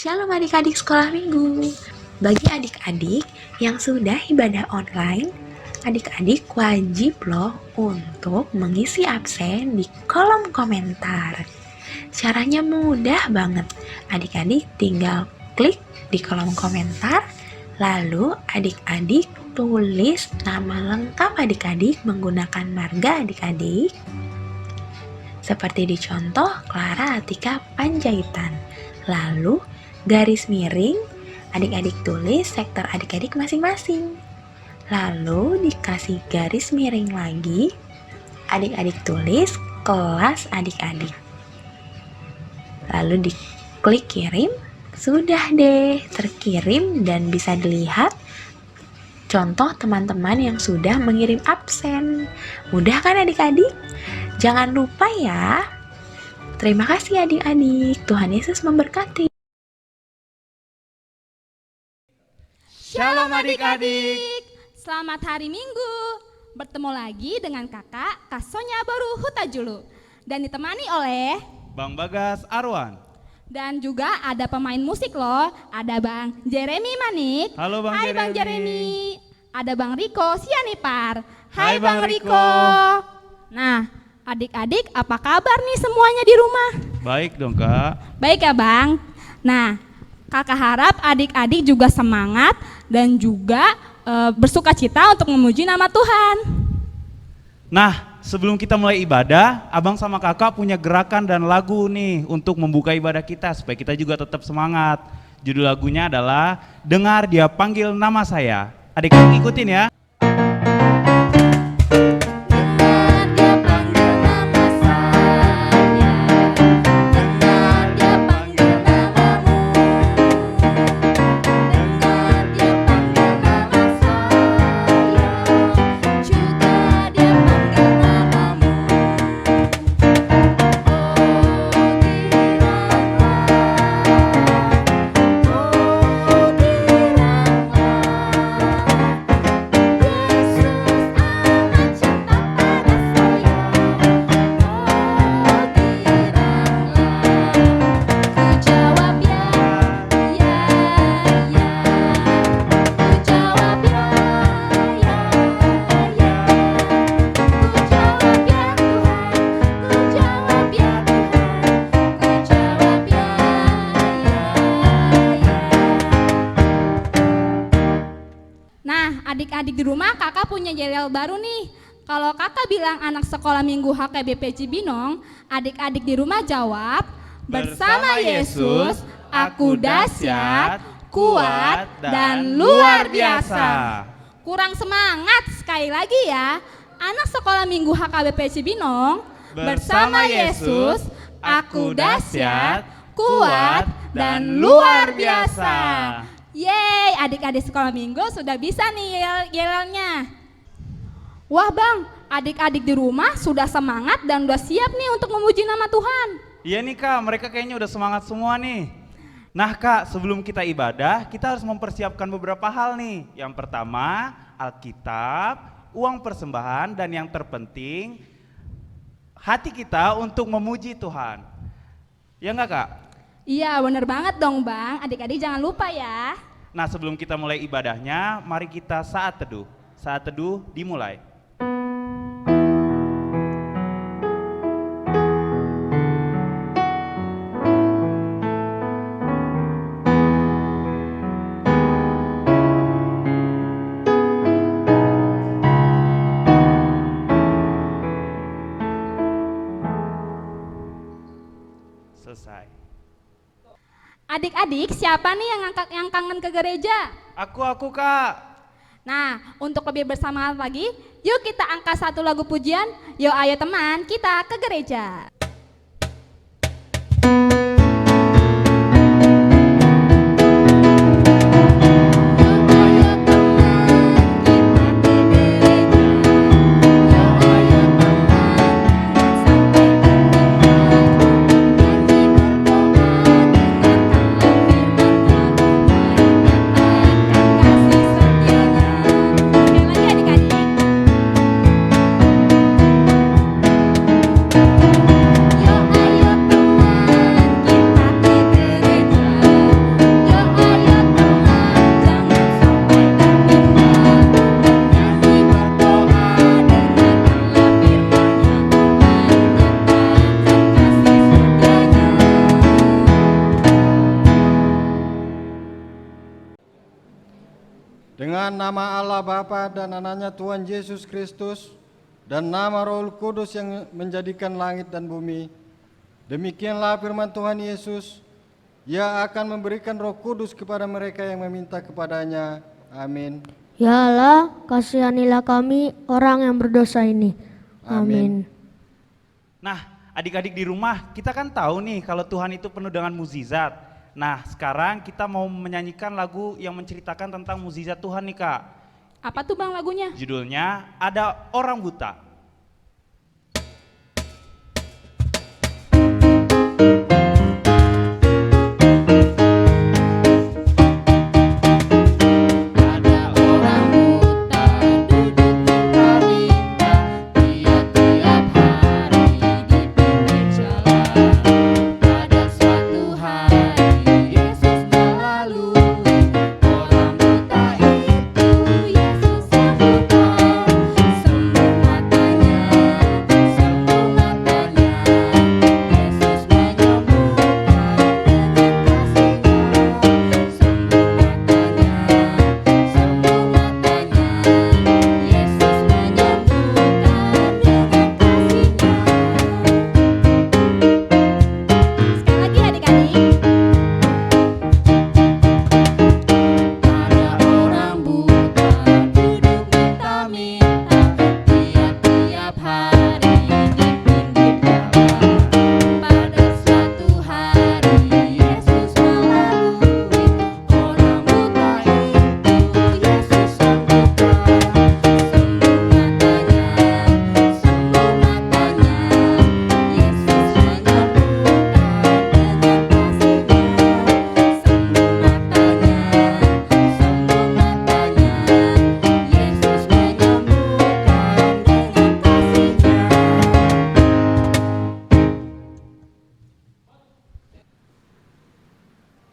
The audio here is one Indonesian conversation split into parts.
Shalom adik-adik sekolah minggu. Bagi adik-adik yang sudah ibadah online, adik-adik wajib loh untuk mengisi absen di kolom komentar. Caranya mudah banget. Adik-adik tinggal klik di kolom komentar, lalu adik-adik tulis nama lengkap adik-adik menggunakan marga adik-adik. Seperti di contoh Clara Atika Panjaitan. Lalu garis miring, adik-adik tulis sektor adik-adik masing-masing. Lalu dikasih garis miring lagi, adik-adik tulis kelas adik-adik. Lalu diklik kirim, sudah deh terkirim dan bisa dilihat contoh teman-teman yang sudah mengirim absen. Mudah kan adik-adik? Jangan lupa ya. Terima kasih adik-adik. Tuhan Yesus memberkati. Shalom adik-adik. Selamat hari Minggu. Bertemu lagi dengan kakak Kasonya Baru Hutajulu. Dan ditemani oleh Bang Bagas Arwan. dan juga ada pemain musik loh. Ada Bang Jeremy Manik. Halo Bang Hai Jeremy. Bang Jeremy. Ada Bang Riko Sianipar. Hai Bang Riko. Nah, adik-adik apa kabar nih semuanya di rumah? Baik dong Kak. Baik ya Bang. Nah, kakak harap adik-adik juga semangat dan juga bersuka cita untuk memuji nama Tuhan. Nah, sebelum kita mulai ibadah, Abang sama Kakak punya gerakan dan lagu nih untuk membuka ibadah kita supaya kita juga tetap semangat. Judul lagunya adalah Dengar Dia Panggil Nama Saya. Adik-adik ikutin ya. Adik-adik di rumah kakak punya yel baru nih. Kalau kakak bilang anak sekolah minggu HKBP Cibinong, adik-adik di rumah jawab, bersama Yesus, aku dahsyat, kuat, dan luar biasa. Kurang semangat, sekali lagi ya. Anak sekolah minggu HKBP Cibinong, bersama Yesus, aku dahsyat, kuat, dan luar biasa. Yeay, adik-adik sekolah minggu sudah bisa nih yel-yelnya. Wah Bang, adik-adik di rumah sudah semangat dan udah siap nih untuk memuji nama Tuhan. Iya nih Kak, mereka kayaknya udah semangat semua nih. Nah Kak, sebelum kita ibadah, kita harus mempersiapkan beberapa hal nih. Yang pertama, Alkitab, uang persembahan, dan yang terpenting, hati kita untuk memuji Tuhan. Ya enggak Kak? Iya bener banget dong Bang, adik-adik jangan lupa ya. Nah sebelum kita mulai ibadahnya, mari kita saat teduh. Saat teduh dimulai. Selesai. Adik-adik siapa nih yang kangen ke gereja? Aku Kak. Nah, untuk lebih bersemangat lagi, yuk kita angkat satu lagu pujian. Yuk ayo teman, kita ke gereja. Terima dengan nama Allah Bapa dan anaknya Tuhan Yesus Kristus, dan nama Roh Kudus yang menjadikan langit dan bumi. Demikianlah firman Tuhan Yesus, Ia akan memberikan Roh Kudus kepada mereka yang meminta kepadanya. Amin. Ya Allah, kasihanilah kami orang yang berdosa ini. Amin. Nah, adik-adik di rumah, kita kan tahu nih kalau Tuhan itu penuh dengan mukjizat. Nah, sekarang kita mau menyanyikan lagu yang menceritakan tentang mukjizat Tuhan nih, Kak. Apa tuh Bang lagunya? Judulnya Ada Orang Buta.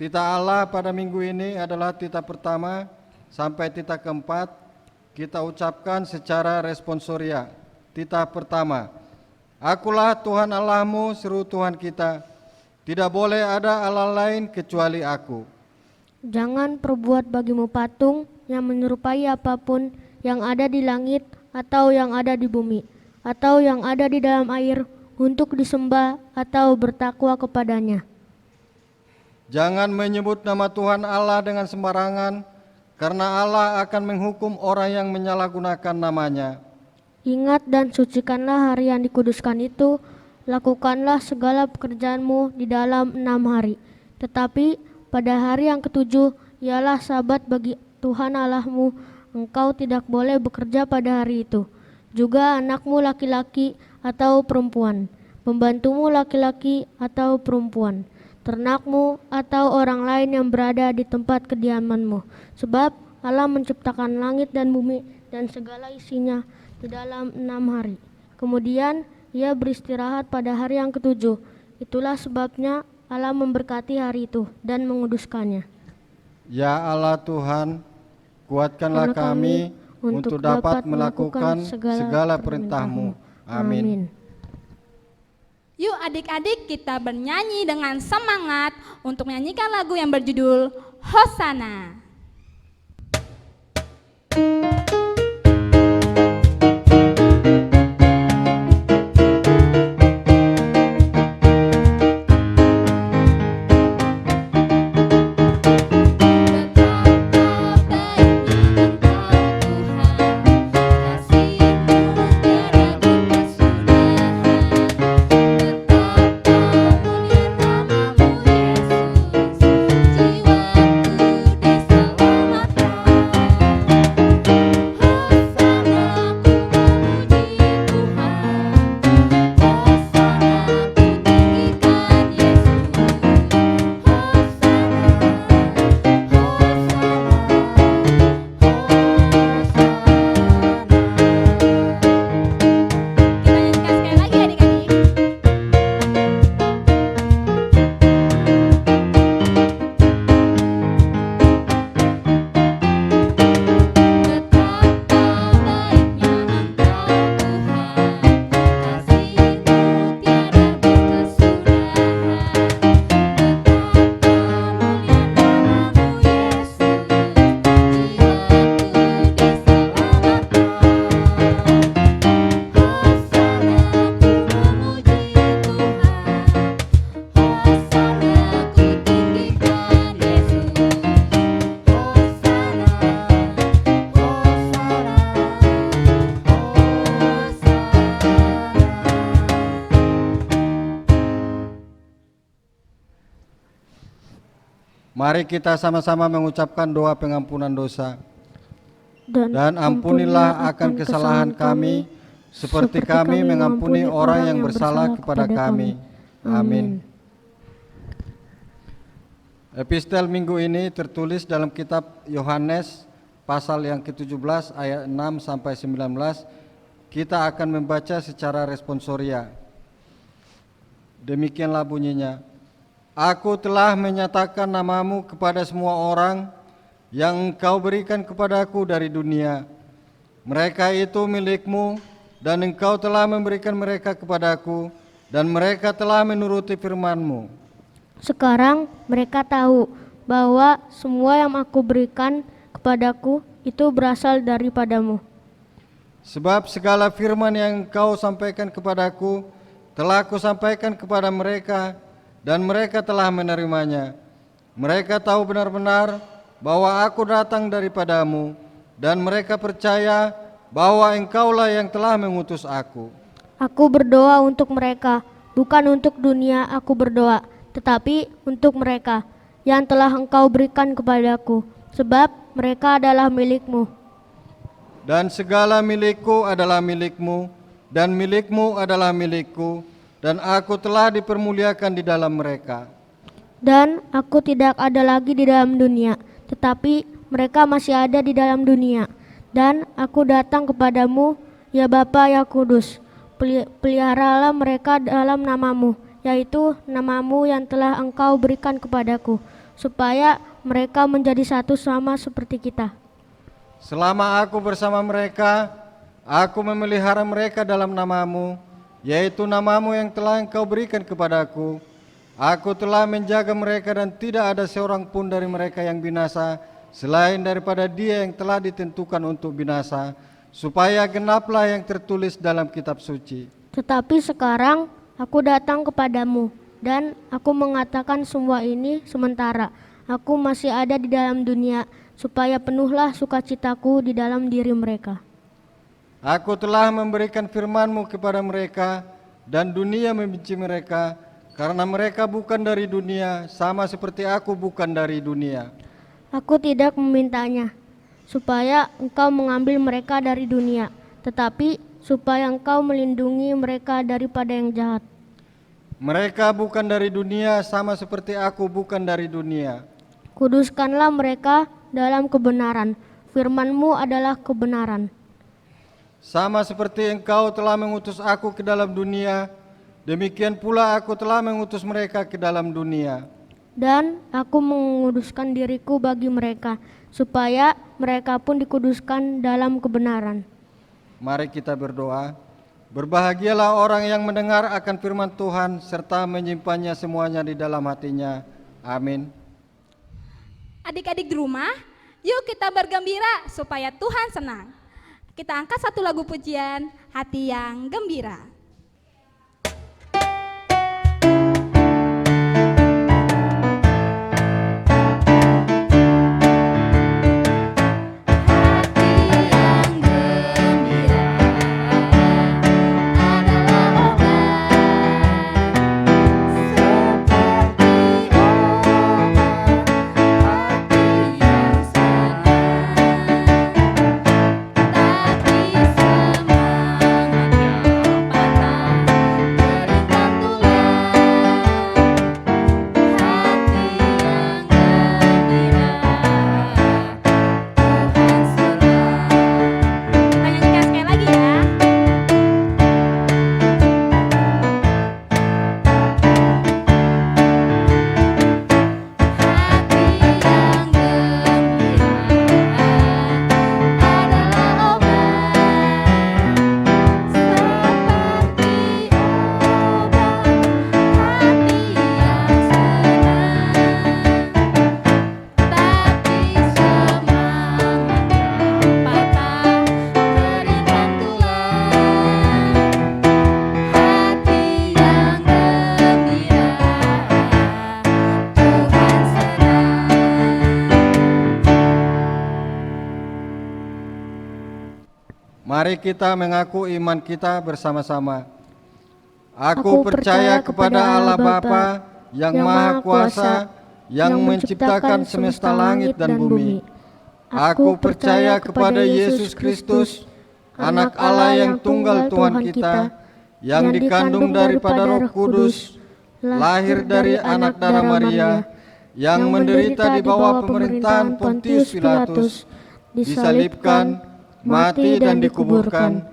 Tita Allah pada minggu ini adalah tita pertama sampai tita keempat. Kita ucapkan secara responsoria. Tita pertama, Akulah Tuhan Allahmu, seru Tuhan kita. Tidak boleh ada Allah lain kecuali aku. Jangan perbuat bagimu patung yang menyerupai apapun yang ada di langit atau yang ada di bumi atau yang ada di dalam air untuk disembah atau bertakwa kepadanya. Jangan menyebut nama Tuhan Allah dengan sembarangan, karena Allah akan menghukum orang yang menyalahgunakan namanya. Ingat dan sucikanlah hari yang dikuduskan itu, lakukanlah segala pekerjaanmu di dalam 6 hari. Tetapi pada hari yang ketujuh ialah sabat bagi Tuhan Allahmu, engkau tidak boleh bekerja pada hari itu. Juga anakmu laki-laki atau perempuan, pembantumu laki-laki atau perempuan, ternakmu atau orang lain yang berada di tempat kediamanmu. Sebab Allah menciptakan langit dan bumi dan segala isinya di dalam 6 hari. Kemudian Ia beristirahat pada hari yang ketujuh. Itulah sebabnya Allah memberkati hari itu dan menguduskannya. Ya Allah Tuhan, kuatkanlah kami untuk dapat melakukan segala perintah-Mu. Amin. Yuk adik-adik kita bernyanyi dengan semangat untuk menyanyikan lagu yang berjudul Hosana. Jiwaku Mari kita sama-sama mengucapkan doa pengampunan dosa. Dan ampunilah akan kesalahan kami, seperti kami mengampuni orang yang bersalah kepada kami. Amin. Epistel minggu ini tertulis dalam kitab Yohanes pasal yang ke-17 ayat 6 sampai 19. Kita akan membaca secara responsoria. Demikianlah bunyinya. Aku telah menyatakan namamu kepada semua orang yang engkau berikan kepadaku dari dunia. Mereka itu milikmu, dan engkau telah memberikan mereka kepadaku, dan mereka telah menuruti firman-Mu. Sekarang mereka tahu bahwa semua yang aku berikan kepadaku itu berasal daripadamu. Sebab segala firman yang engkau sampaikan kepadaku telah kusampaikan kepada mereka, dan mereka telah menerimanya. Mereka tahu benar-benar bahwa aku datang daripadamu, dan mereka percaya bahwa engkaulah yang telah mengutus aku. Aku berdoa untuk mereka, bukan untuk dunia aku berdoa, tetapi untuk mereka yang telah engkau berikan kepadaku, sebab mereka adalah milikmu. Dan segala milikku adalah milikmu, dan milikmu adalah milikku, dan aku telah dipermuliakan di dalam mereka. Dan aku tidak ada lagi di dalam dunia, tetapi mereka masih ada di dalam dunia. Dan aku datang kepadamu, ya Bapa yang kudus, peliharalah mereka dalam namamu, yaitu namamu yang telah engkau berikan kepadaku, supaya mereka menjadi satu sama seperti kita. Selama aku bersama mereka, aku memelihara mereka dalam namamu, yaitu namamu yang telah engkau berikan kepadaku. Aku telah menjaga mereka, dan tidak ada seorang pun dari mereka yang binasa, selain daripada dia yang telah ditentukan untuk binasa, supaya genaplah yang tertulis dalam kitab suci. Tetapi sekarang aku datang kepadamu, dan aku mengatakan semua ini sementara aku masih ada di dalam dunia, supaya penuhlah sukacitaku di dalam diri mereka. Aku telah memberikan firman-Mu kepada mereka, dan dunia membenci mereka, karena mereka bukan dari dunia, sama seperti aku bukan dari dunia. Aku tidak memintanya, supaya engkau mengambil mereka dari dunia, tetapi supaya engkau melindungi mereka daripada yang jahat. Mereka bukan dari dunia, sama seperti aku bukan dari dunia. Kuduskanlah mereka dalam kebenaran, firman-Mu adalah kebenaran. Sama seperti engkau telah mengutus aku ke dalam dunia, demikian pula aku telah mengutus mereka ke dalam dunia. Dan aku menguduskan diriku bagi mereka, supaya mereka pun dikuduskan dalam kebenaran. Mari kita berdoa. Berbahagialah orang yang mendengar akan firman Tuhan, serta menyimpannya semuanya di dalam hatinya. Amin. Adik-adik di rumah, yuk kita bergembira supaya Tuhan senang. Kita angkat satu lagu pujian, Hati yang Gembira. Mari kita mengaku iman kita bersama-sama. Aku percaya kepada Allah Bapa yang Maha Kuasa, yang menciptakan semesta langit dan bumi. Aku percaya kepada Yesus Kristus, Anak Allah yang tunggal Tuhan kita, yang dikandung daripada Roh Kudus, lahir dari anak darah Maria, yang menderita di bawah pemerintahan Pontius Pilatus, disalibkan, mati dan dikuburkan,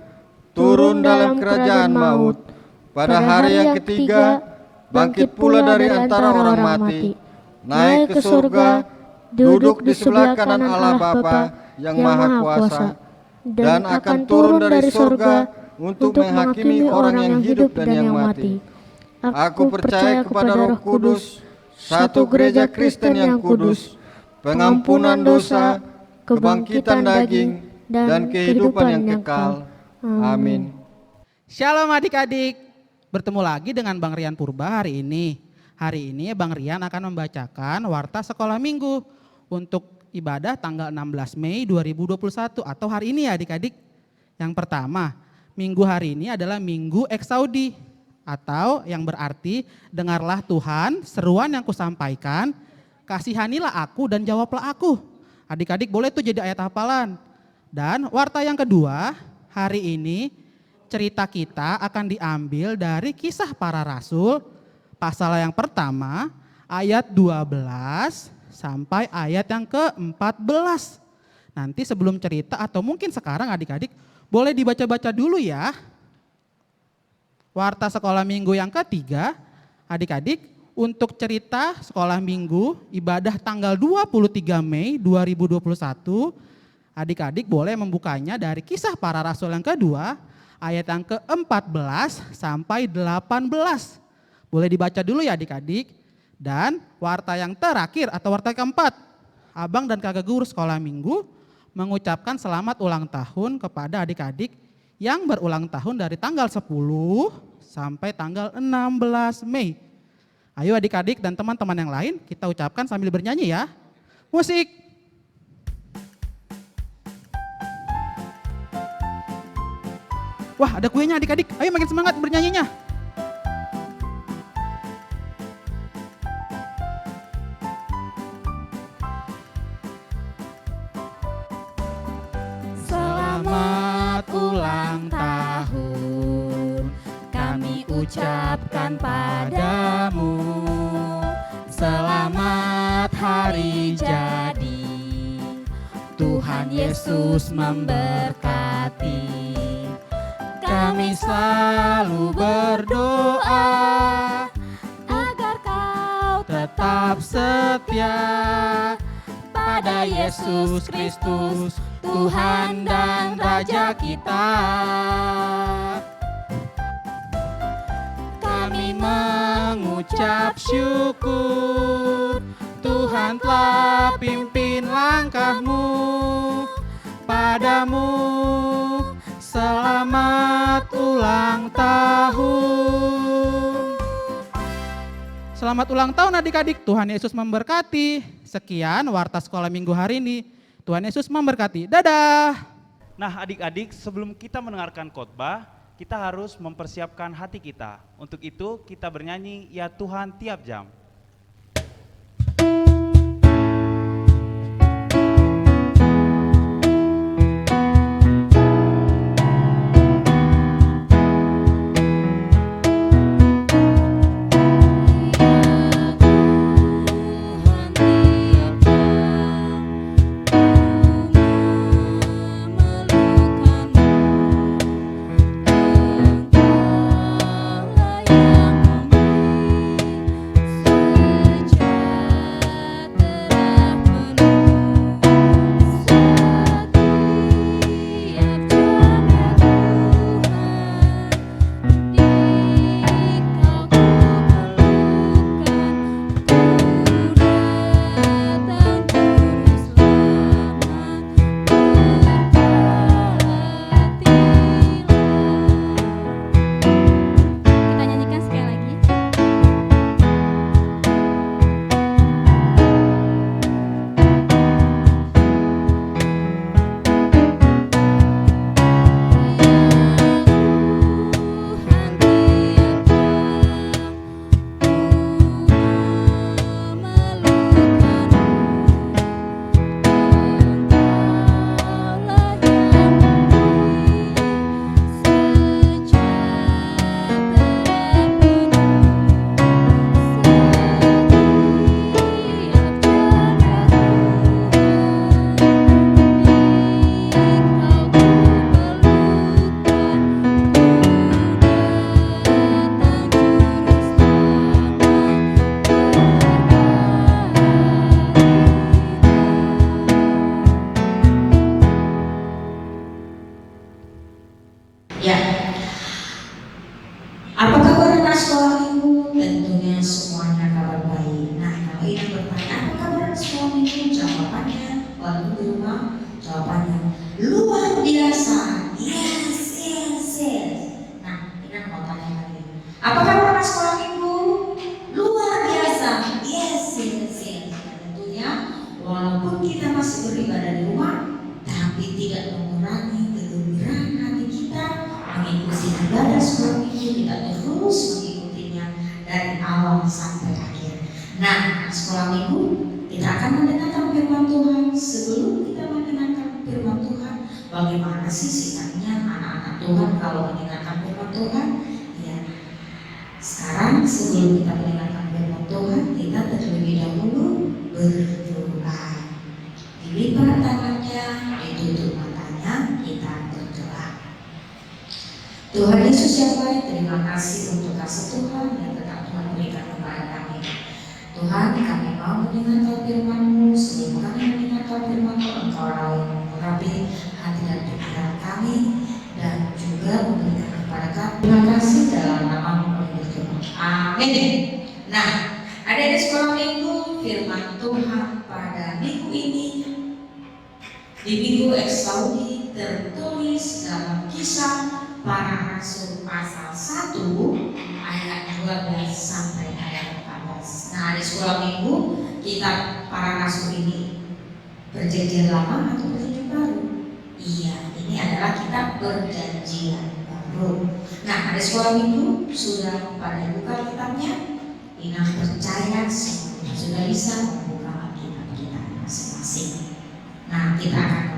turun dalam kerajaan maut. Pada hari yang ketiga, bangkit pula dari antara orang mati, naik ke surga, duduk di sebelah kanan Allah Bapa yang Maha Kuasa, dan akan turun dari surga untuk menghakimi orang yang hidup dan yang mati. Aku percaya kepada Roh Kudus, satu gereja Kristen yang kudus, pengampunan dosa, kebangkitan daging, dan kehidupan yang kekal. Amin. Shalom adik-adik, bertemu lagi dengan Bang Rian Purba hari ini. Hari ini Bang Rian akan membacakan Warta Sekolah Minggu untuk ibadah tanggal 16 Mei 2021 atau hari ini ya adik-adik. Yang pertama, minggu hari ini adalah Minggu Eksaudi atau yang berarti dengarlah Tuhan seruan yang kusampaikan, kasihanilah aku dan jawablah aku. Adik-adik boleh tuh jadi ayat hafalan. Dan warta yang kedua, hari ini cerita kita akan diambil dari Kisah Para Rasul, pasal yang pertama, ayat 12 sampai ayat yang ke-14. Nanti sebelum cerita atau mungkin sekarang adik-adik boleh dibaca-baca dulu ya. Warta Sekolah Minggu yang ketiga, adik-adik untuk cerita Sekolah Minggu ibadah tanggal 23 Mei 2021, adik-adik boleh membukanya dari Kisah Para Rasul yang kedua, ayat yang ke-14 sampai 18. Boleh dibaca dulu ya adik-adik. Dan warta yang terakhir atau warta keempat, abang dan kakak guru Sekolah Minggu mengucapkan selamat ulang tahun kepada adik-adik yang berulang tahun dari tanggal 10 sampai tanggal 16 Mei. Ayo adik-adik dan teman-teman yang lain kita ucapkan sambil bernyanyi ya. Musik. Wah, ada kuenya adik-adik. Ayo makin semangat bernyanyinya. Selamat ulang tahun kami ucapkan padamu. Selamat hari jadi, Tuhan Yesus memberkati. Kami selalu berdoa agar kau tetap setia pada Yesus Kristus, Tuhan dan Raja kita. Kami mengucap syukur, Tuhan telah pimpin langkahmu. Padamu selamat ulang tahun. Selamat ulang tahun adik-adik, Tuhan Yesus memberkati. Sekian Warta Sekolah Minggu hari ini. Tuhan Yesus memberkati. Dadah. Nah adik-adik, sebelum kita mendengarkan khotbah, kita harus mempersiapkan hati kita. Untuk itu kita bernyanyi Ya Tuhan tiap jam. Engkau yang memberi sekolah minggu? Jawabannya, waktu di rumah, jawabannya luar biasa. Yes, yes, yes. Nah, ini mau tanya lagi. Apa kabar sekolah minggu? Luar biasa. Yes, yes, yes. Dan tentunya, walaupun kita masih beribadah di rumah, tapi tidak mengurangi kegembiraan hati kita mengikuti ibadah sekolah minggu. Kita terus mengikutinya dari awal sampai akhir. Nah, sekolah minggu kita akan mendengarkan firman Tuhan. Sebelum kita mendengarkan firman Tuhan, bagaimana sih sikapnya anak-anak Tuhan kalau mendengarkan firman Tuhan? Ya, sekarang sebelum kita mendengarkan firman Tuhan, kita terlebih dahulu berdoa. Dilipat tangannya, ditutup matanya, kita berdoa. Tuhan Yesus yang baik, terima kasih untuk kasih Tuhan yang tetap Tuhan berikan kepada kami. Tuhan, kami mau mendengarkan firman-Mu. Sebelum kami mendengarkan firman-Mu, Engkaulah yang mengurapi hati dan pikiran kami dan juga memberikan kepada kami. Terima kasih dalam nama-Mu kami berdoa. Amin. Nah, adik-adik sekolah minggu, firman Tuhan pada minggu ini di minggu Eksaudi tertulis dalam Kisah Para Rasul pasal 1 ayat 12 sampai ayat 14. Nah, di sekolah minggu kita para rasul ini perjanjian lama atau perjanjian baru? Iya, ini adalah kitab perjanjian baru. Nah, di sekolah minggu sudah pada buka kitabnya. Ina percaya semua sudah bisa membuka kitab kita masing-masing. Nah, kita akan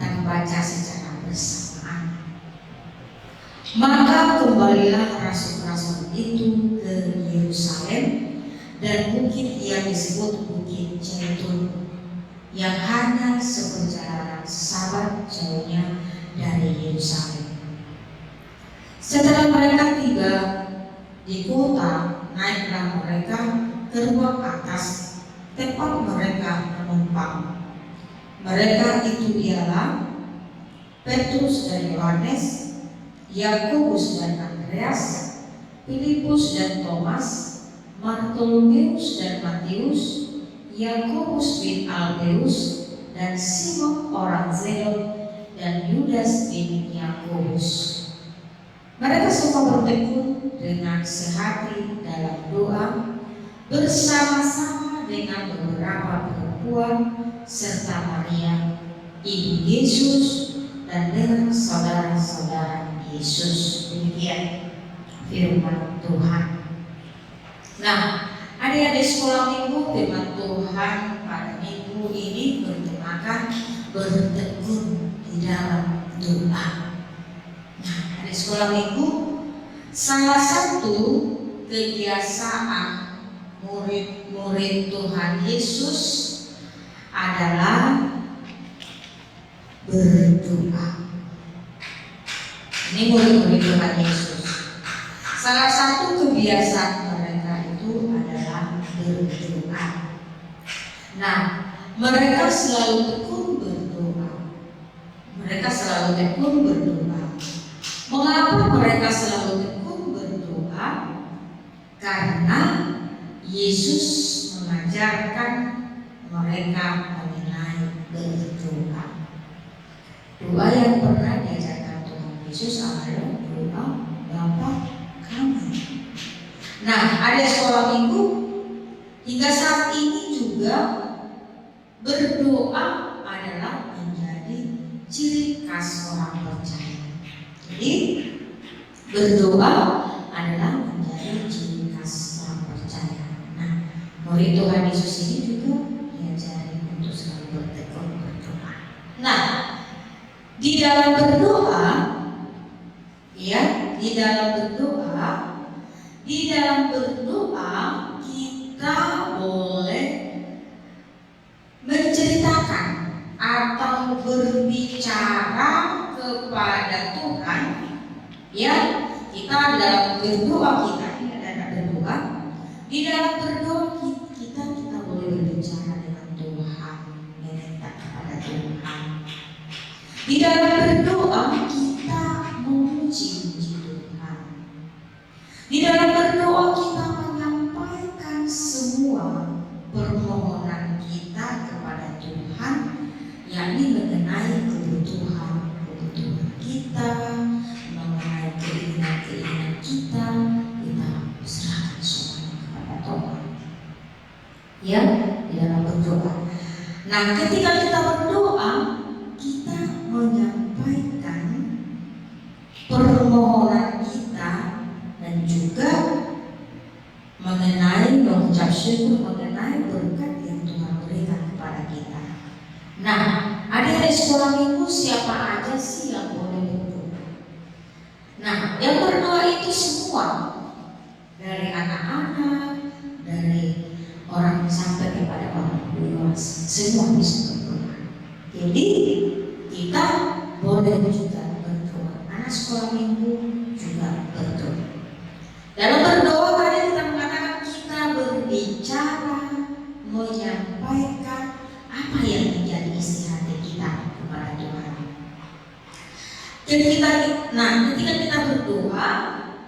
membaca secara bersamaan. Maka kembalilah rasul-rasul itu ke Yerusalem dan bukit yang disebut Bukit Zaitun, yang hanya seperjalanan sabat jauhnya dari Yerusalem. Setelah mereka tiba di kota, naiklah mereka ke ruang atas tempat mereka menumpang. Mereka itu ialah Petrus dan Yohanes, Yakobus dan Andreas, Filipus dan Thomas, Bartolomeus dan Matius, Yakobus bin Alfeus, dan Simon orang Zelot, dan Yudas bin Yakobus. Mereka semua bertekun dengan sehati dalam doa, bersama-sama dengan beberapa perempuan serta Maria, ibu Yesus, dan dengan saudara-saudara Yesus. Demikian firman Tuhan. Nah, adik-adik sekolah minggu, firman Tuhan pada minggu ini bertemakan bertekun di dalam doa. Nah, adik sekolah minggu, salah satu kebiasaan murid-murid Tuhan Yesus adalah berdoa. Ini murid-murid Tuhan Yesus. Salah satu kebiasaan mereka itu adalah berdoa. Nah, mereka selalu tekun berdoa. Mengapa mereka selalu tekun berdoa? Karena Yesus mengajarkan mereka mengenai berdoa. Doa yang pernah diajarkan Tuhan Yesus adalah doa Bapa kami. Nah, ada sekolah minggu hingga saat ini juga berdoa adalah menjadi ciri khas orang percaya. Jadi berdoa adalah menjadi ciri khas orang percaya. Nah, murid Tuhan Yesus ini juga diajari untuk selalu bertekun berdoa. Nah, di dalam berdoa, ya, di dalam berdoa kita boleh menceritakan atau berbicara kepada Tuhan. Ya, kita dalam berdoa di dalam berdoa kita boleh berbicara dengan Tuhan, meminta kepada Tuhan. Di dalam berdoa kita memuji Tuhan. Di dalam berdoa kita menyampaikan semua permohonan yakni mengenai kebutuhan kita, mengenai keinginan kita serahkan semuanya kepada Tuhan. Ya, di dalam berdoa. Nah, ketika kita berdoa, kita menyampaikan permohonan kita dan juga mengenai mengucap syukur mengenai berkat yang Tuhan berikan kepada kita. Nah, adik-adik sekolah minggu, siapa aja sih yang boleh berdoa? Nah, yang berdoa itu semua, dari anak-anak, dari orang sampai kepada orang dewasa, semua bisa berdoa. Jadi kita boleh juga berdoa. Anak sekolah minggu juga berdoa. Dalam berdoa tadi kita mengatakan kita berbicara, menyampaikan apa yang menjadi isi hati kita kepada Tuhan. Ketika kita berdoa,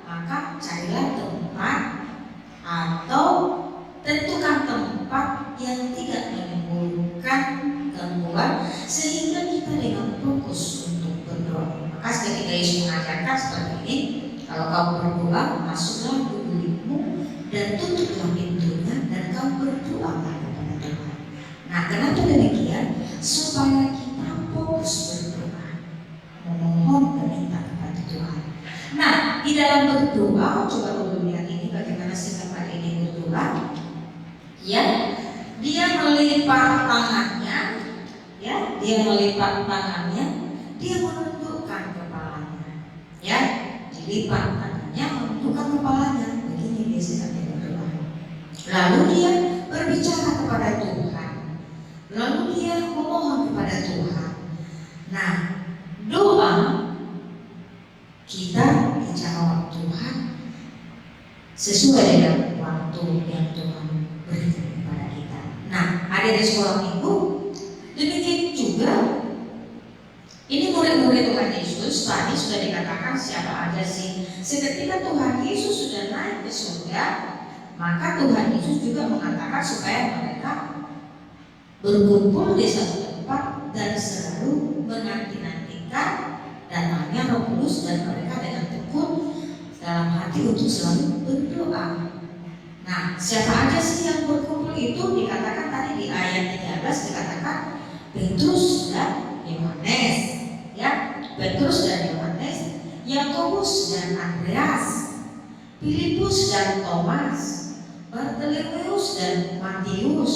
maka carilah tempat atau tentukan tempat yang tidak menimbulkan gangguan sehingga kita dengan fokus untuk berdoa. Maka ketika Yesus mengajarkan seperti ini, kalau kamu berdoa, masuklah ke bilikmu dan tutuplah pintunya dan kamu berdoa kepada Tuhan. Nah, kenapa demikian? Supaya kita fokus berdoa, memohon meminta kepada Tuhan. Nah, di dalam berdoa, coba dulu lihat ini bagaimana sikap hari ini berdoa. Ya, dia melipat tangannya, ya, dia melipat tangannya, dia menundukkan kepalanya, ya, dilipat tangannya, menundukkan kepalanya, begini biasanya dia berdoa. Lalu dia berbicara kepada Tuhan, lalu dia memohon kepada Tuhan. Nah, doa kita dijawab Tuhan sesuai dengan waktu yang Tuhan berikan kepada kita. Nah, ada di sekolah minggu, demikian juga ini murid-murid Tuhan Yesus tadi sudah dikatakan siapa aja sih. Seketika Tuhan Yesus sudah naik ke surga, maka Tuhan Yesus juga mengatakan supaya mereka berkumpul di satu tempat dan selalu menanti-nantikan datangnya Roh Kudus dan mereka dengan tekun dalam hati untuk selalu berdoa. Nah, siapa aja sih yang berkumpul itu dikatakan tadi di ayat 13 dikatakan Petrus dan Yohanes, ya, Petrus dan Yohanes, Yakobus dan Andreas, Filipus dan Thomas, Bartolomeus dan Matius,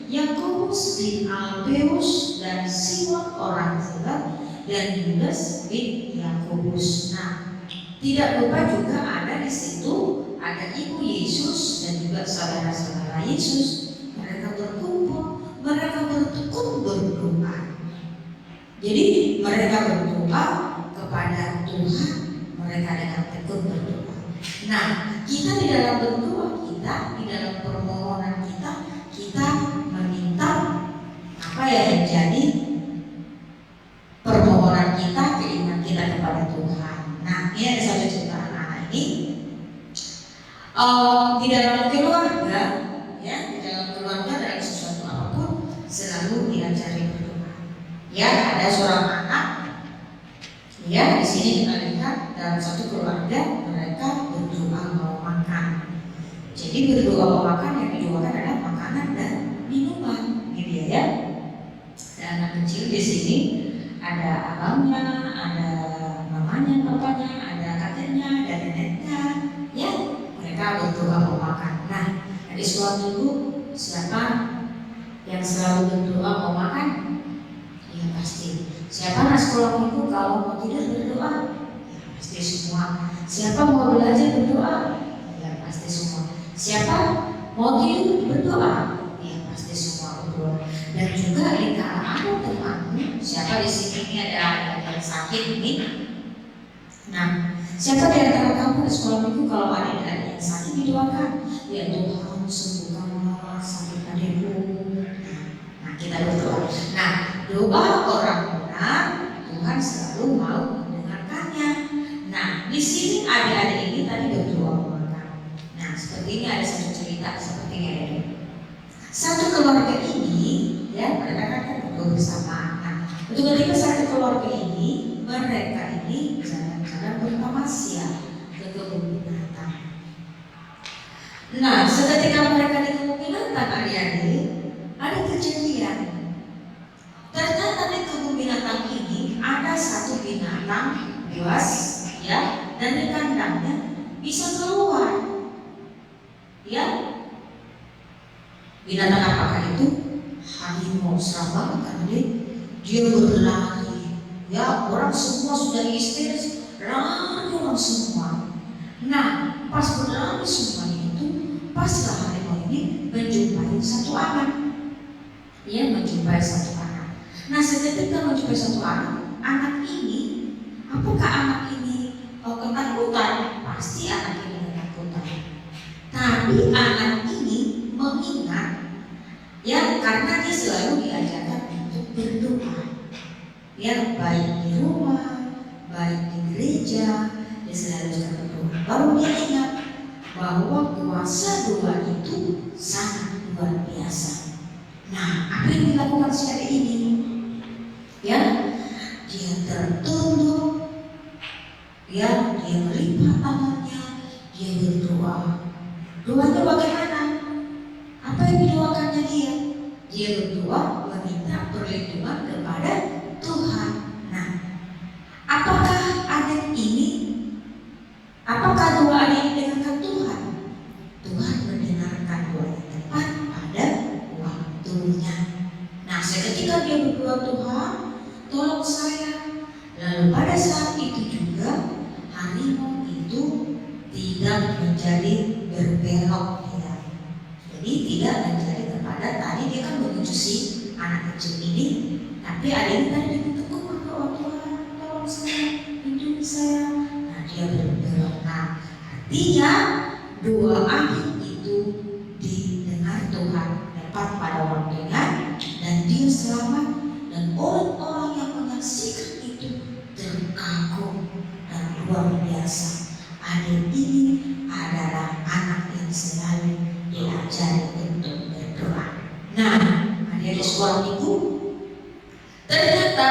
Yakobus bin Alfeus dan Simon orang Zealot dan Yudas bin Yakobus. Nah, tidak lupa juga ada di situ ada ibu Yesus dan juga saudara-saudara Yesus. Mereka berkumpul, mereka bertekun berdoa. Jadi mereka berdoa kepada Tuhan, mereka dengan tekun berdoa. Nah, kita di dalam berdoa kita, di dalam permohonan kita, kita meminta apa yang menjadi permohonan kita, keinginan kita kepada Tuhan. Nah, ini ada satu cerita anak ini. Di dalam keluarga, ya, di dalam keluarga dalam sesuatu apapun selalu diajari berdoa. Ya, ada seorang anak, ya, di sini kita lihat dalam satu keluarga mereka berdoa mau makan. Jadi berdoa mau makan yang didoakan adalah makanan dan minuman, gitu ya. Dan anak kecil di sini ada abangnya, ada mamanya, papanya, ada kakeknya, ada neneknya, ya. Mereka berdoa mau makan. Nah, di sekolah minggu siapa yang selalu berdoa mau makan? Ya pasti. Siapa anak sekolah minggu kalau mau tidur berdoa? Ya pasti semua. Siapa mau belajar berdoa? Ya pasti semua. Siapa mau tidur berdoa? Ya pasti semua berdoa. Dan juga jika ada temanmu, siapa di sini ini ada yang sakit ini? Nah, siapa di antara kamu di sekolah minggu kalau ada yang sakit didoakan? Ya Tuhan sembuhkanlah sakit adikku. Nah, kita berdoa. Nah, doa orang benar Tuhan selalu mau mendengarkannya. Nah, di sini adik-adik ini tadi berdoa makan. Nah, seperti ini ada satu cerita seperti ini. Satu keluarga ini, ya, mereka kan berdoa bersama. Nah, Untuk ketika satu keluarga ini, mereka ini jalan-jalan bertamasya ke kebun binatang. Nah, seketika mereka di kebun binatang, adik-adik, ada kejadian. Ternyata di kebun binatang ini ada satu binatang buas, ya, dan di kandangnya bisa keluar, ya. Binatang apakah itu? Harimau. Serem banget kan, dia berlari, ya, orang semua sudah histeris, lari orang semua. Nah, pas berlari semuanya itu, paslah harimau ini menjumpai satu anak. Ia menjumpai satu anak. Nah, seketika menjumpai satu anak ini, apakah anak ini ketakutan? Pasti anak ini ketakutan. Tapi anak ini mengingat, ya, karena dia selalu diajarkan untuk berdoa, ya, baik di rumah, baik di gereja, dia selalu berdoa. Baru dia ingat bahwa kuasa doa itu sangat luar biasa. Nah, apa yang dilakukan si adik ini? Ya, dia tertunduk, ya, dia melipat tangannya, dia berdoa. Doanya bagaimana? Apa yang didoakannya dia? Dia berdoa meminta perlindungan kepada Tuhan. Nah, apakah adik ini? Apakah doa adik ini dengarkan Tuhan? Tuhan mendengarkan doa yang tepat pada waktunya. Nah, seketika dia berdoa, Tuhan, tolong saya. Lalu pada saat itu juga harimau itu tidak menjadi berbelok, ya. Jadi tidak menjadi kepada tadi dia kan menuju si anak kecil ini, tapi ada yang tadi ditegur berdoa, Tuhan, tolong saya, lindungi saya. Nah, dia berbelok. Nah, artinya doa adik itu didengar Tuhan tepat pada waktunya dan dia selamat, dan orang-orang yang menyaksikan itu terkagum dan luar biasa. Adik ini adalah anak yang selalu diajari untuk berdoa. Nah, adik-adik sekolah minggu, ternyata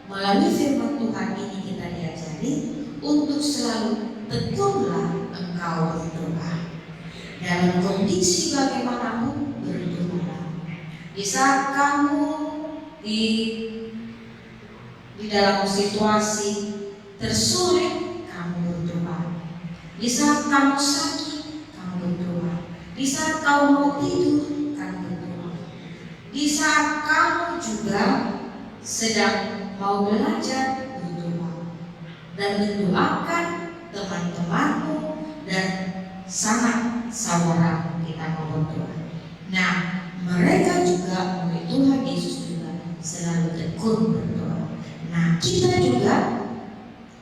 melalui firman Tuhan ini kita diajari untuk selalu tekunlah engkau berdoa. Dalam kondisi bagaimanapun berdoa. Di saat kamu di dalam situasi tersulit, kamu berdoa. Di saat kamu sakit, kamu berdoa. Di saat kamu mau tidur, kamu berdoa. Di saat kamu juga sedang mau belajar, berdoa. Dan mendoakan teman-temanmu dan sanak saudara kita mau berdoa. Nah, mereka juga oleh Tuhan Yesus juga selalu tekun berdoa. Nah, kita juga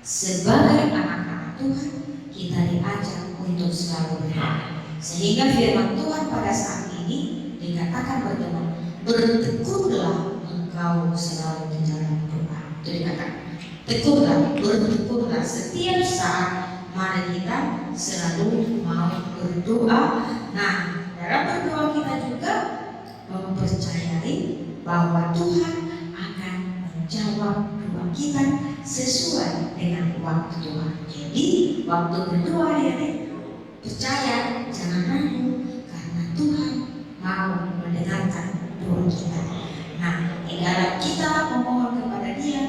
sebagai anak-anak Tuhan, kita diajak untuk selalu berdoa. Sehingga firman Tuhan pada saat ini dikatakan berdoa, bertekunlah engkau selalu di dalam doa. Itu dikatakan, tekunlah, bertekunlah setiap saat. Mari kita selalu mau berdoa. Nah, dalam berdoa kita juga mempercayai bahwa Tuhan akan menjawab doa kita sesuai dengan waktu Tuhan. Jadi waktu berdoa ya, percaya, jangan ragu, karena Tuhan mau mendengarkan doa kita. Nah, di dalam kita memohon kepada Dia,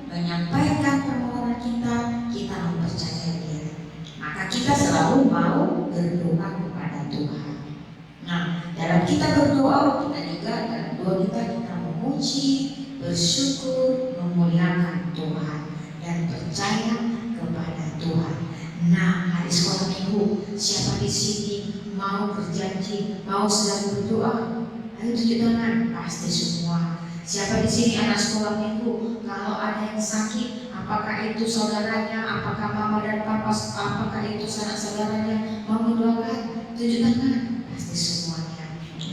menyampaikan permohonan kita, kita mempercayai Dia. Maka kita selalu mau berdoa kepada Tuhan. Nah, dalam kita berdoa, kita juga dalam doa kita memuji, bersyukur, memuliakan Tuhan dan percaya kepada Tuhan. Nah, hari sekolah minggu, siapa di sini mau berjanji, mau selalu berdoa? Ayo tunjuk tangan, pasti semua. Siapa di sini anak sekolah minggu, kalau ada yang sakit, apakah itu saudaranya, apakah mama dan papa, apakah itu sanak saudaranya, mau mendoakan? Tunjuk tangan, pasti semuanya.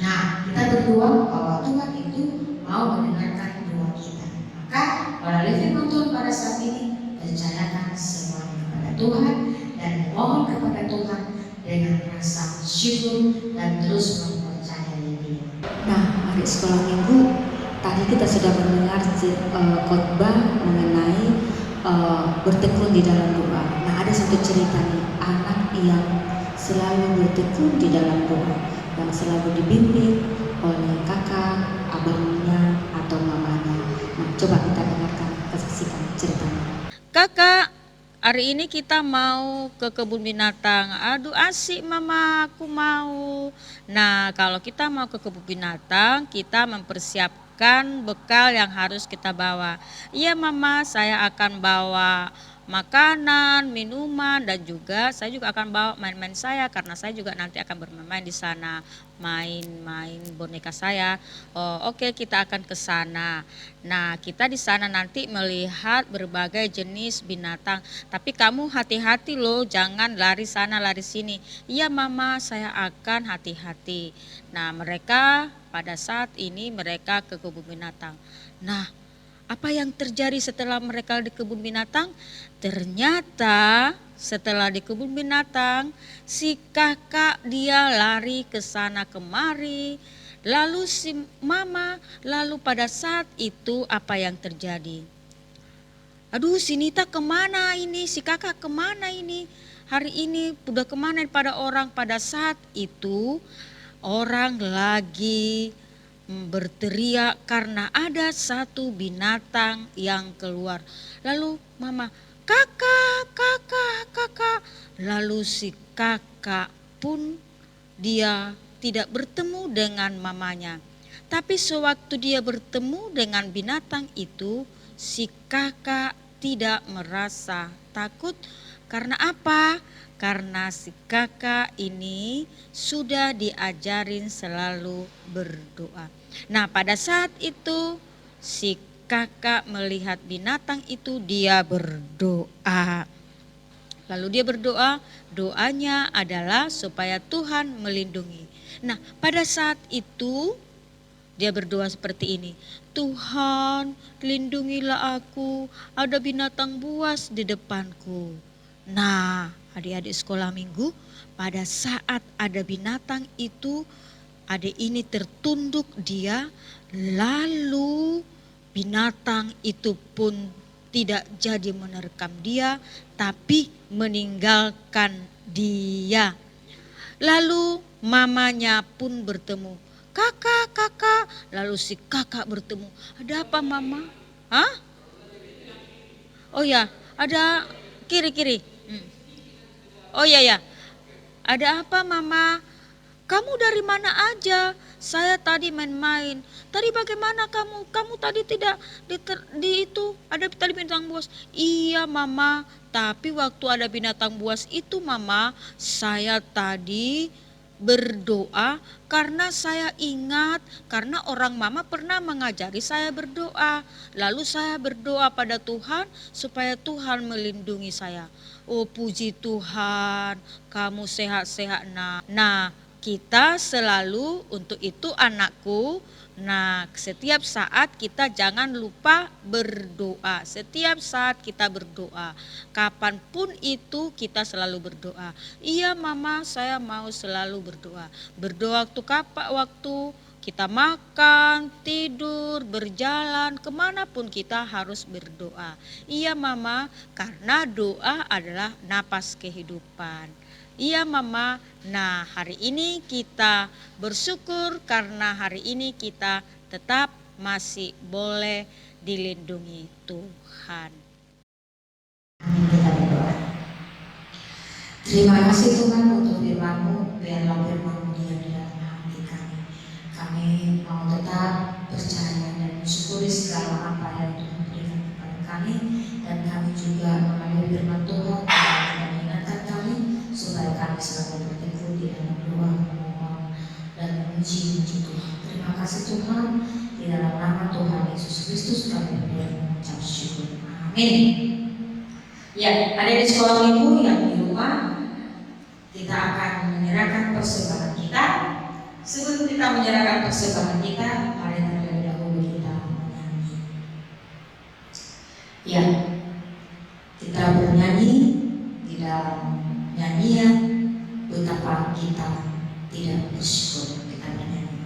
Nah, kita berdoa bahwa Tuhan itu mau mendengarkan doa kita. Maka melalui firman Tuhan pada saat ini, percayakan semuanya kepada Tuhan dan mohon kepada Tuhan dengan rasa syukur dan terus mempercayai Dia. Nah, adik sekolah minggu, tadi kita sudah mendengar khotbah mengenai bertekun di dalam doa. Nah, ada satu cerita nih, anak yang selalu bertekun di dalam doa, yang selalu dibimbing oleh kakak, abangnya, atau mamanya. Nah, coba kita dengarkan, kita saksikan ceritanya. Kakak, hari ini kita mau ke kebun binatang. Aduh asik mama, aku mau. Nah, kalau kita mau ke kebun binatang, kita mempersiapkan bekal yang harus kita bawa. Iya mama, saya akan bawa makanan, minuman, dan juga saya juga akan bawa main-main saya karena saya juga nanti akan bermain di sana, main-main boneka saya. Oh, oke, kita akan ke sana. Nah, kita di sana nanti melihat berbagai jenis binatang. Tapi kamu hati-hati loh, jangan lari sana lari sini. Iya mama, saya akan hati-hati. Nah, mereka pada saat ini mereka ke kebun binatang. Nah, apa yang terjadi setelah mereka di kebun binatang? Ternyata setelah di kebun binatang, si kakak dia lari ke sana kemari. Lalu si mama, lalu pada saat itu apa yang terjadi? Aduh, si Nita kemana ini? Si kakak kemana ini? Hari ini udah kemana pada orang? Pada saat itu orang lagi berteriak karena ada satu binatang yang keluar. Lalu mama, kakak, kakak, kakak. Lalu si kakak pun dia tidak bertemu dengan mamanya. Tapi sewaktu dia bertemu dengan binatang itu, si kakak tidak merasa takut. Karena apa? Karena si kakak ini sudah diajarin selalu berdoa. Nah, pada saat itu si kakak melihat binatang itu, dia berdoa. Lalu dia berdoa, doanya adalah supaya Tuhan melindungi. Nah, pada saat itu dia berdoa seperti ini. Tuhan, lindungilah aku, ada binatang buas di depanku. Nah, adik-adik sekolah minggu, pada saat ada binatang itu, adik ini tertunduk dia, lalu binatang itu pun tidak jadi menerkam dia, tapi meninggalkan dia. Lalu mamanya pun bertemu, kakak, kakak. Lalu si kakak bertemu, ada apa mama? Hah? Oh ya, ada kiri-kiri. Oh iya ya, ada apa mama? Kamu dari mana aja? Saya tadi main-main. Tadi bagaimana kamu? Kamu tadi tidak di itu ada tadi binatang buas. Iya mama, tapi waktu ada binatang buas itu mama, saya tadi berdoa karena saya ingat, karena orang mama pernah mengajari saya berdoa. Lalu saya berdoa pada Tuhan supaya Tuhan melindungi saya. Oh puji Tuhan, kamu sehat-sehat nak. Nah, kita selalu untuk itu anakku. Nah, setiap saat kita jangan lupa berdoa. Setiap saat kita berdoa. Kapanpun itu kita selalu berdoa. Iya mama, saya mau selalu berdoa. Berdoa waktu kita makan, tidur, berjalan, kemanapun kita harus berdoa. Iya mama, karena doa adalah napas kehidupan. Iya mama, nah hari ini kita bersyukur karena hari ini kita tetap masih boleh dilindungi Tuhan. Amin, kita berdoa. Terima kasih Tuhan untuk firman-Mu, biarlah firman-Mu diam di dalam hati kami. Kami mau tetap percaya dan mensyukuri segala apa yang Tuhan berikan kepada kami, dan kami juga mengambil firman Tuhan dan mengingatkan kami supaya kami selalu bertekun di dalam doa, memohon dan memuji Tuhan. Terima kasih Tuhan, di dalam nama Tuhan Yesus Kristus kami berdoa mengucap syukur. Amin. Ya, ada di sekolah minggu yang di rumah, kita akan menyerahkan persembahan kita. Sebelum kita menyerahkan persembahan kita, mari terlebih dahulu kita menyanyi. Ya, kita bernyanyi di dalam nyanyian betapa kita tidak bersyukur. Kita bernyanyi.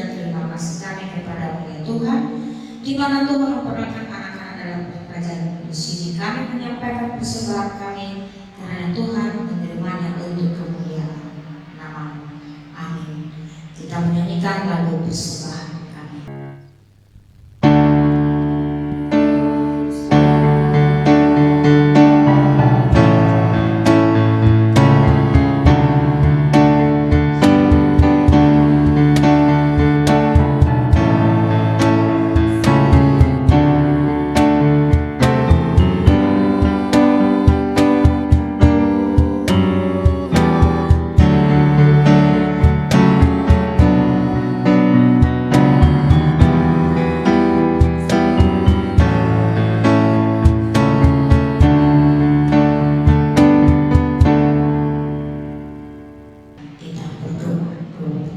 dan terima kasih kami kepada-Mu ya Tuhan, di mana Tuhan memperkenalkan anak-anak dalam pelajaran kudus ini. Kami menyampaikan persembahan kami karena Tuhan menerimanya untuk kemuliaan nama-Mu. Amin. Kita menyanyikan lagu persembahan kami. Kita berdoa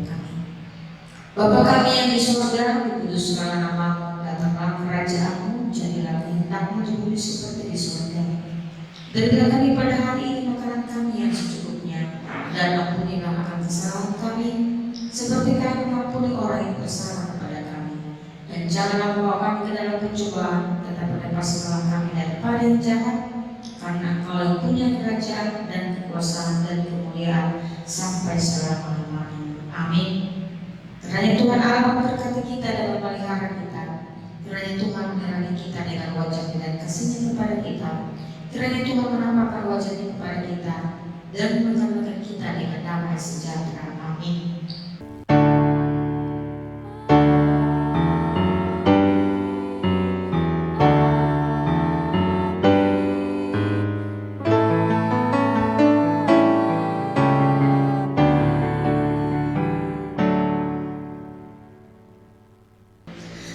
kami. Bapa kami yang di surga, dikuduskanlah nama-Mu, datanglah kerajaan-Mu, jadilah kehendak-Mu di bumi seperti di surga. Berilah kami pada hari ini makanan kami yang secukupnya, dan ampunilah akan kesalahan kami, seperti kami mengampuni orang yang bersalah kepada kami. Dan janganlah membawa kami ke dalam pencobaan, tetapi lepaskanlah kami daripada yang jahat, karena Engkau yang punya kerajaan dan kekuasaan dan kemuliaan sampai selama-lamanya. Amin. Kiranya Tuhan Allah memberkati kita dan memelihara kita. Kiranya Tuhan menerangi kita dengan wajah-Nya dan kasih-Nya kepada kita. Kiranya Tuhan menampakkan wajah-Nya kepada kita dan menyelamatkan kita dengan damai sejahtera. Amin.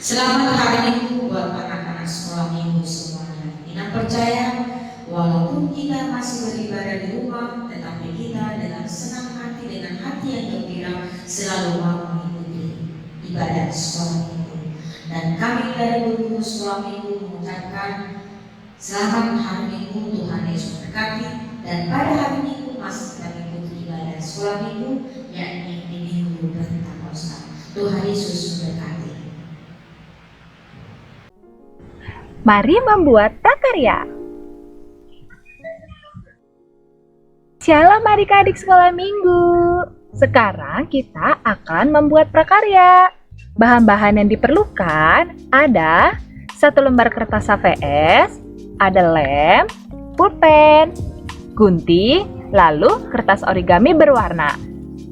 Selamat hari Minggu buat anak-anak sekolah minggu semuanya. Ina percaya walaupun kita masih beribadah di rumah, tetapi kita dengan senang hati, dengan hati yang gembira selalu mau mengikuti ibadah sekolah minggu. Dan kami dari guru sekolah minggu mengucapkan selamat hari Minggu, Tuhan Yesus berkati. Dan pada hari Minggu masih kita mengikuti ibadah sekolah minggu, yakni di Minggu Pentakosta. Tuhan Yesus berkati. Mari membuat prakarya. Shalom adik-adik sekolah minggu. Sekarang kita akan membuat prakarya. Bahan-bahan yang diperlukan ada 1 lembar kertas HVS, ada lem, pulpen, gunting, lalu kertas origami berwarna.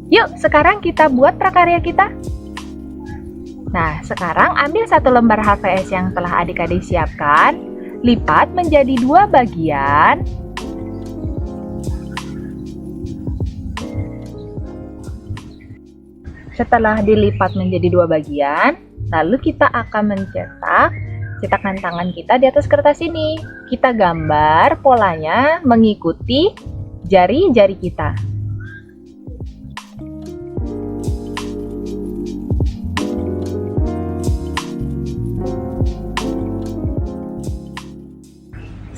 Yuk, sekarang kita buat prakarya kita. Nah, sekarang ambil 1 lembar HVS yang telah adik-adik siapkan, lipat menjadi 2 bagian. Setelah dilipat menjadi 2 bagian, lalu kita akan mencetak cetakan tangan kita di atas kertas ini. Kita gambar polanya mengikuti jari-jari kita.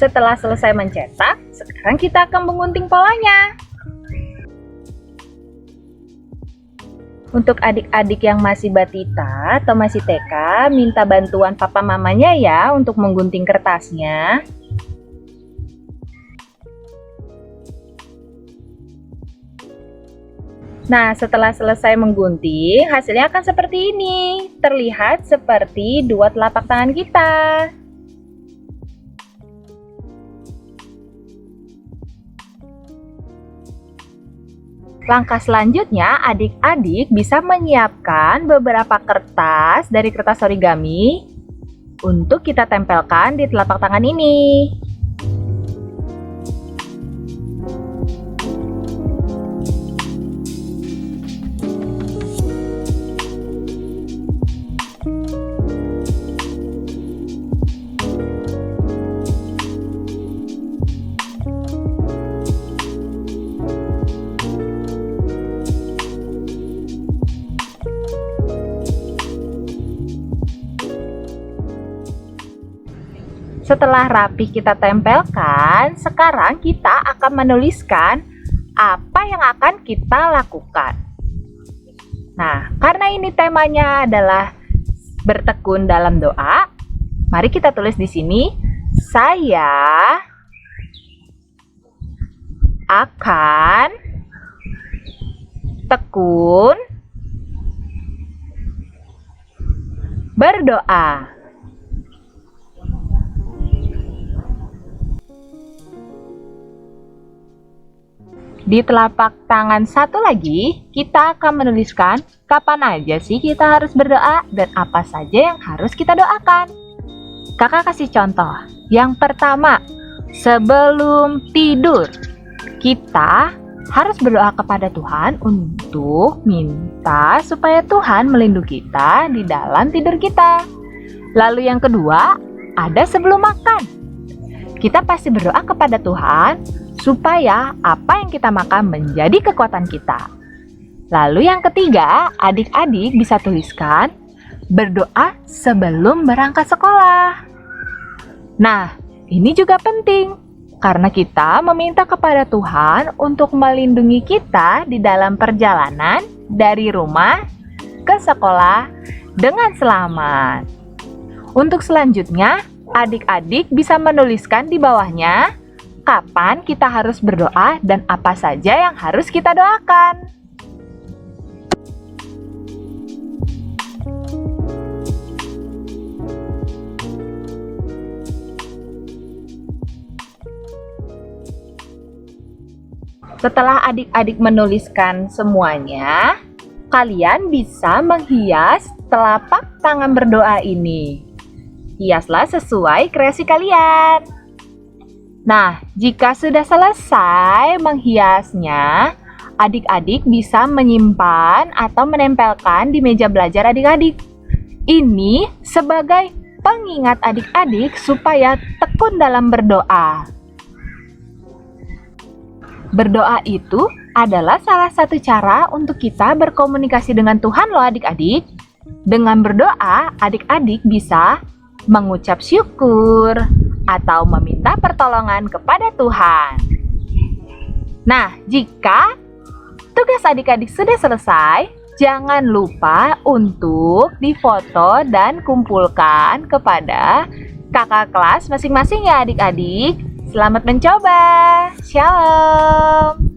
Setelah selesai mencetak, sekarang kita akan menggunting polanya. Untuk adik-adik yang masih batita atau masih TK, minta bantuan papa mamanya ya untuk menggunting kertasnya. Nah, setelah selesai menggunting, hasilnya akan seperti ini. Terlihat seperti 2 telapak tangan kita. Langkah selanjutnya, adik-adik bisa menyiapkan beberapa kertas dari kertas origami untuk kita tempelkan di telapak tangan ini. Setelah rapi kita tempelkan, sekarang kita akan menuliskan apa yang akan kita lakukan. Nah, karena ini temanya adalah bertekun dalam doa, mari kita tulis di sini, saya akan tekun berdoa. Di telapak tangan satu lagi, kita akan menuliskan kapan aja sih kita harus berdoa dan apa saja yang harus kita doakan. Kakak kasih contoh. Yang pertama, sebelum tidur, kita harus berdoa kepada Tuhan untuk minta supaya Tuhan melindungi kita di dalam tidur kita. Lalu yang kedua, ada sebelum makan. Kita pasti berdoa kepada Tuhan supaya apa yang kita makan menjadi kekuatan kita. Lalu yang ketiga, adik-adik bisa tuliskan berdoa sebelum berangkat sekolah. Nah, ini juga penting karena kita meminta kepada Tuhan untuk melindungi kita di dalam perjalanan dari rumah ke sekolah dengan selamat. Untuk selanjutnya, adik-adik bisa menuliskan di bawahnya kapan kita harus berdoa dan apa saja yang harus kita doakan. Setelah adik-adik menuliskan semuanya, kalian bisa menghias telapak tangan berdoa ini. Hiaslah sesuai kreasi kalian. Nah, jika sudah selesai menghiasnya, adik-adik bisa menyimpan atau menempelkan di meja belajar adik-adik. Ini sebagai pengingat adik-adik supaya tekun dalam berdoa. Berdoa itu adalah salah satu cara untuk kita berkomunikasi dengan Tuhan loh adik-adik. Dengan berdoa, adik-adik bisa mengucap syukur atau meminta pertolongan kepada Tuhan. Nah, jika tugas adik-adik sudah selesai, jangan lupa untuk difoto dan kumpulkan kepada kakak kelas masing-masing ya adik-adik. Selamat mencoba. Shalom.